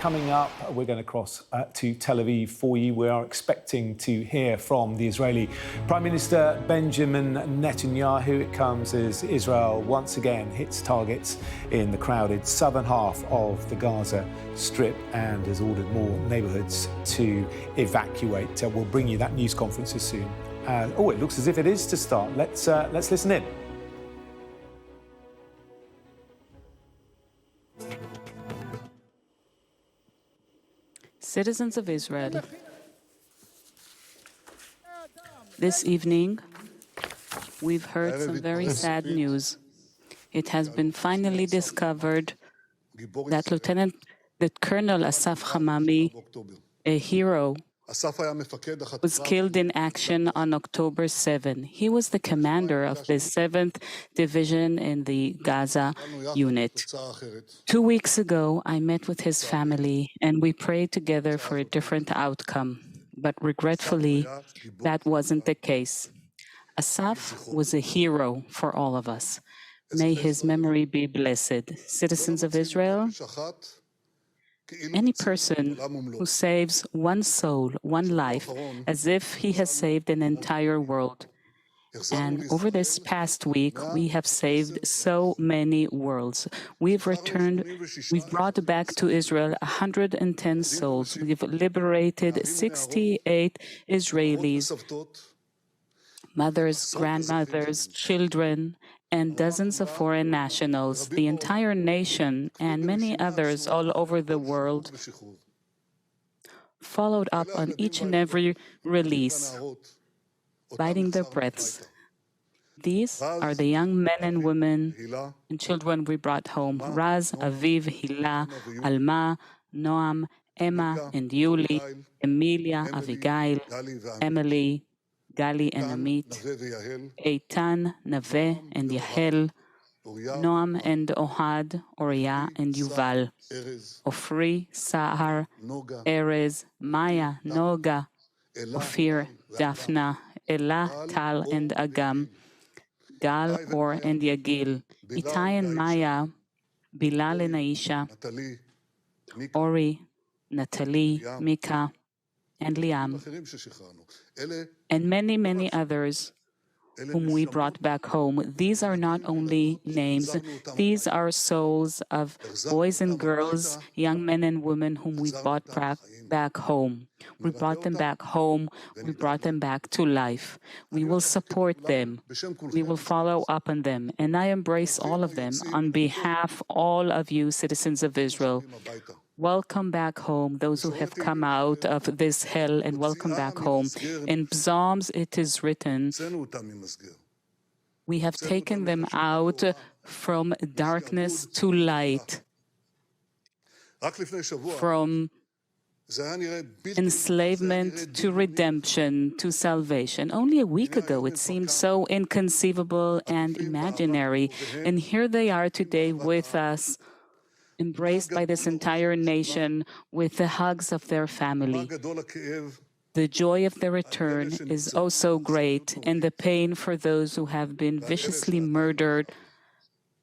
coming up, we're going to cross to Tel Aviv for you. We are expecting to hear from the Israeli Prime Minister Benjamin Netanyahu. It comes as Israel once again hits targets in the crowded southern half of the Gaza Strip and has ordered more neighbourhoods to evacuate. We'll bring you that news conference as soon. It looks as if it is to start. Let's listen in. Citizens of Israel, this evening we've heard some very sad news. It has been finally discovered that Colonel Asaf Hamami, a hero, was killed in action on October 7. He was the commander of the 7th Division in the Gaza unit. 2 weeks ago, I met with his family and we prayed together for a different outcome. But regretfully, that wasn't the case. Asaf was a hero for all of us. May his memory be blessed. Citizens of Israel, any person who saves one soul, one life, as if he has saved an entire world. And over this past week, we have saved so many worlds. We've brought back to Israel 110 souls. We've liberated 68 Israelis, mothers, grandmothers, children, and dozens of foreign nationals, the entire nation, and many others all over the world followed up on each and every release, biting their breaths. These are the young men and women and children we brought home: Raz, Aviv, Hila, Alma, Noam, Emma, and Yuli, Emilia, Avigail, Emily, Gali and Amit, Eitan, Naveh and Yahel, Noam and Ohad, Oriya and Yuval, Ofri, Sahar, Erez, Maya, Noga, Ophir, Daphna, Ella, Tal and Agam, Gal, Or and Yagil, Itai and Maya, Bilal and Aisha, Ori, Natalie, Mika, and Liam, and many, many others whom we brought back home. These are not only names, these are souls of boys and girls, young men and women whom we brought back home. We brought them back home, we brought them back to life. We will support them, we will follow up on them, and I embrace all of them on behalf of all of you, citizens of Israel. Welcome back home, those who have come out of this hell, and welcome back home. In Psalms it is written, we have taken them out from darkness to light, from enslavement to redemption to salvation. Only a week ago it seemed so inconceivable and imaginary, and here they are today with us, embraced by this entire nation with the hugs of their family. The joy of their return is oh so great, and the pain for those who have been viciously murdered,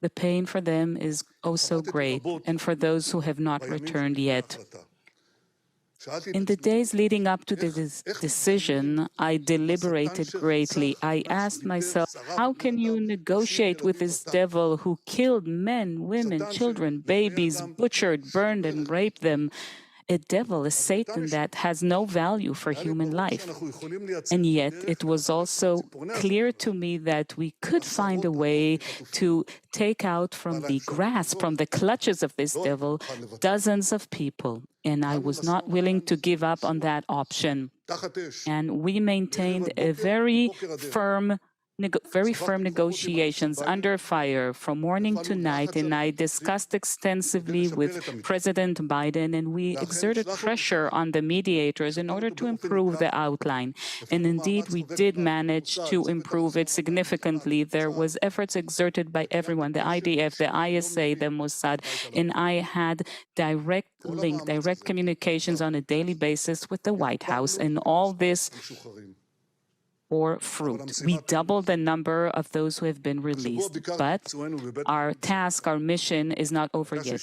the pain for them is oh so great, and for those who have not returned yet. In the days leading up to this decision, I deliberated greatly. I asked myself, how can you negotiate with this devil who killed men, women, children, babies, butchered, burned, and raped them? A devil, a Satan that has no value for human life. And yet it was also clear to me that we could find a way to take out from the grasp, from the clutches of this devil, dozens of people. And I was not willing to give up on that option. And we maintained a very firm negotiations under fire from morning to night, and I discussed extensively with President Biden, and we exerted pressure on the mediators in order to improve the outline. And indeed, we did manage to improve it significantly. There was efforts exerted by everyone, the IDF, the ISA, the Mossad, and I had direct communications on a daily basis with the White House, and all this or fruit. We doubled the number of those who have been released, but our task, our mission is not over yet.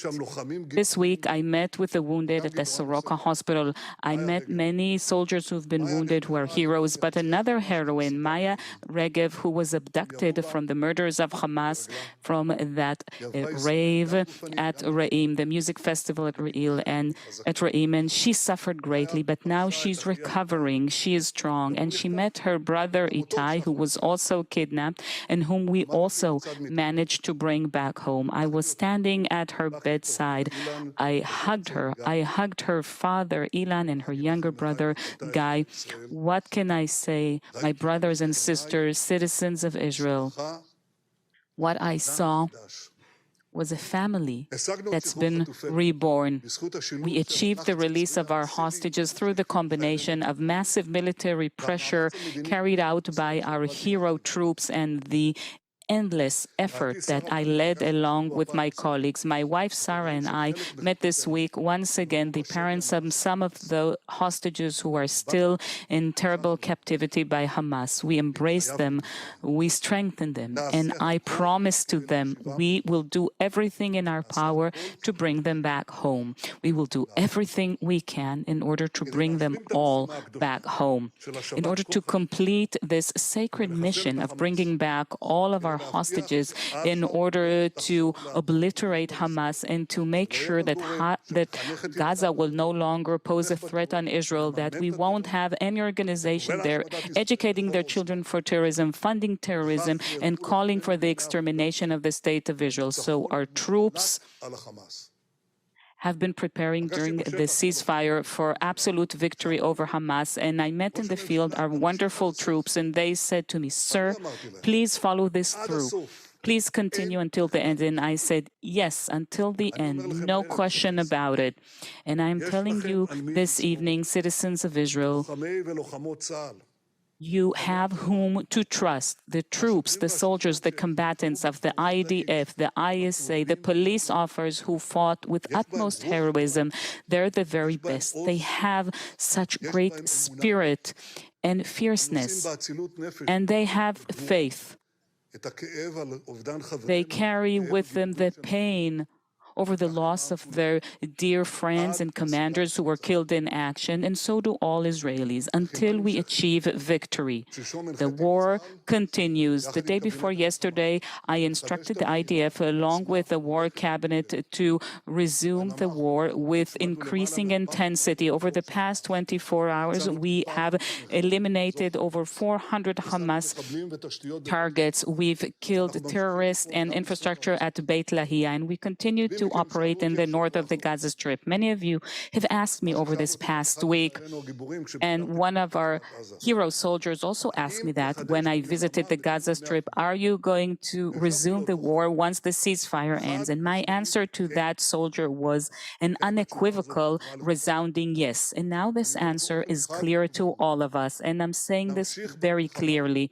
This week, I met with the wounded at the Soroka Hospital. I met many soldiers who've been wounded who are heroes, but another heroine, Maya Regev, who was abducted from the murders of Hamas from that rave at Re'im, the music festival at Re'im, and she suffered greatly, but now she's recovering. She is strong, and she met her brother Itai, who was also kidnapped and whom we also managed to bring back home. I was standing at her bedside. I hugged her. I hugged her father, Ilan, and her younger brother, Guy. What can I say, my brothers and sisters, citizens of Israel? What I saw was a family that's been reborn. We achieved the release of our hostages through the combination of massive military pressure carried out by our hero troops and the endless effort that I led along with my colleagues. My wife, Sarah, and I met this week once again the parents of some of the hostages who are still in terrible captivity by Hamas. We embraced them, we strengthened them, and I promised to them we will do everything in our power to bring them back home. We will do everything we can in order to bring them all back home. In order to complete this sacred mission of bringing back all of our hostages, in order to obliterate Hamas and to make sure that Gaza will no longer pose a threat on Israel, that we won't have any organization there educating their children for terrorism, funding terrorism, and calling for the extermination of the state of Israel. So our troops have been preparing during the ceasefire for absolute victory over Hamas. And I met in the field our wonderful troops, and they said to me, "Sir, please follow this through. Please continue until the end." And I said, "Yes, until the end, no question about it." And I'm telling you this evening, citizens of Israel, you have whom to trust: the troops, the soldiers, the combatants of the IDF, the ISA, the police officers who fought with utmost heroism. They're the very best. They have such great spirit and fierceness, and they have faith. They carry with them the pain over the loss of their dear friends and commanders who were killed in action, and so do all Israelis, until we achieve victory. The war continues. The day before yesterday, I instructed the IDF, along with the war cabinet, to resume the war with increasing intensity. Over the past 24 hours, we have eliminated over 400 Hamas targets. We've killed terrorists and infrastructure at Beit Lahia, and we continue to operate in the north of the Gaza Strip. Many of you have asked me over this past week, and one of our hero soldiers also asked me that when I visited the Gaza Strip, are you going to resume the war once the ceasefire ends? And my answer to that soldier was an unequivocal, resounding yes. And now this answer is clear to all of us, and I'm saying this very clearly.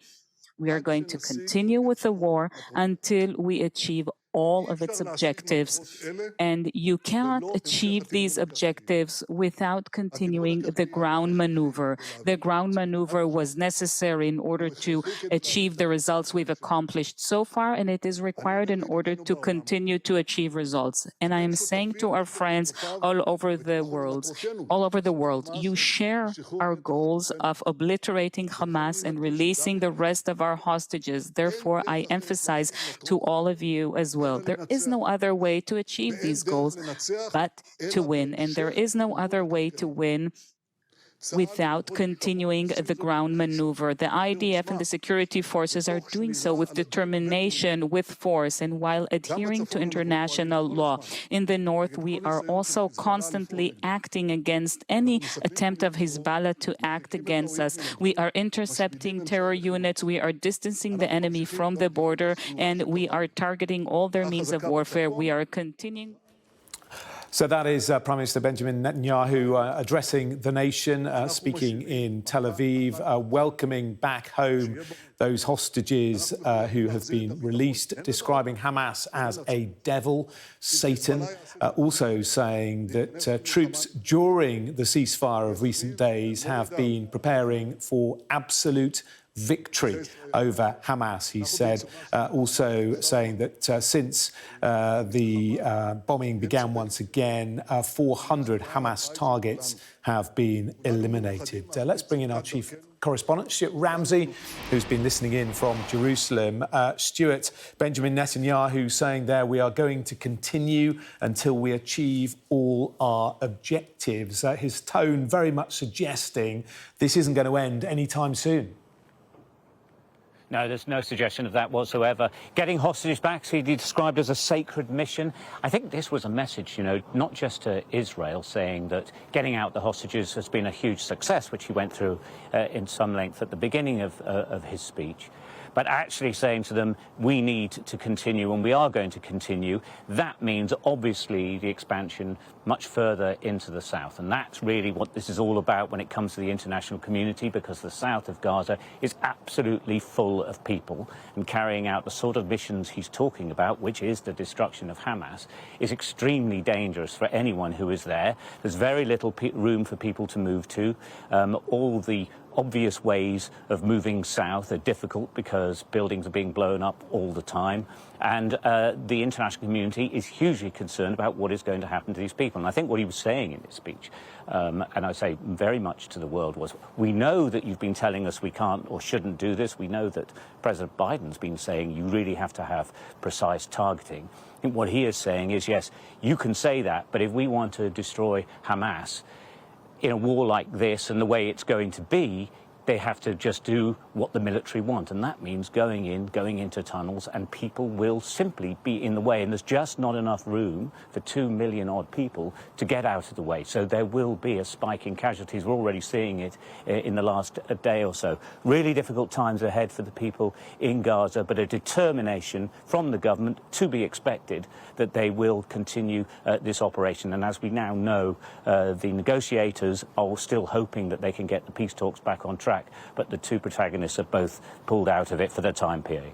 We are going to continue with the war until we achieve all of its objectives. And you cannot achieve these objectives without continuing the ground maneuver. The ground maneuver was necessary in order to achieve the results we've accomplished so far, and it is required in order to continue to achieve results. And I am saying to our friends all over the world, you share our goals of obliterating Hamas and releasing the rest of our hostages. Therefore, I emphasize to all of you as well, there is no other way to achieve these goals but to win. And there is no other way to win without continuing the ground maneuver. The IDF and the security forces are doing so with determination, with force, and while adhering to international law. In the north, we are also constantly acting against any attempt of Hezbollah to act against us. We are intercepting terror units, we are distancing the enemy from the border, and we are targeting all their means of warfare. We are continuing. So that is Prime Minister Benjamin Netanyahu addressing the nation, speaking in Tel Aviv, welcoming back home those hostages who have been released, describing Hamas as a devil, Satan, also saying that troops during the ceasefire of recent days have been preparing for absolute victory over Hamas. He said, also saying that since the bombing began once again, 400 Hamas targets have been eliminated. Let's bring in our chief correspondent, Stuart Ramsey, who's been listening in from Jerusalem. Stuart, Benjamin Netanyahu saying there, we are going to continue until we achieve all our objectives. His tone very much suggesting this isn't going to end anytime soon. No, there's no suggestion of that whatsoever. Getting hostages back, he described as a sacred mission. I think this was a message, not just to Israel, saying that getting out the hostages has been a huge success, which he went through in some length at the beginning of his speech. But actually saying to them, we need to continue, and we are going to continue. That means, obviously, the expansion much further into the south. And that's really what this is all about when it comes to the international community, because the south of Gaza is absolutely full of people. And carrying out the sort of missions he's talking about, which is the destruction of Hamas, is extremely dangerous for anyone who is there. There's very little room for people to move to. All the obvious ways of moving south are difficult because buildings are being blown up all the time. And the international community is hugely concerned about what is going to happen to these people. And I think what he was saying in his speech, and I say very much to the world, was, we know that you've been telling us we can't or shouldn't do this. We know that President Biden's been saying you really have to have precise targeting. I think what he is saying is, yes, you can say that, but if we want to destroy Hamas in a war like this and the way it's going to be, they have to just do what the military want. And that means going into tunnels, and people will simply be in the way. And there's just not enough room for 2 million odd people to get out of the way. So there will be a spike in casualties. We're already seeing it in the last day or so. Really difficult times ahead for the people in Gaza, but a determination from the government, to be expected, that they will continue this operation. And as we now know, the negotiators are still hoping that they can get the peace talks back on track. But the two protagonists have both pulled out of it for the time being.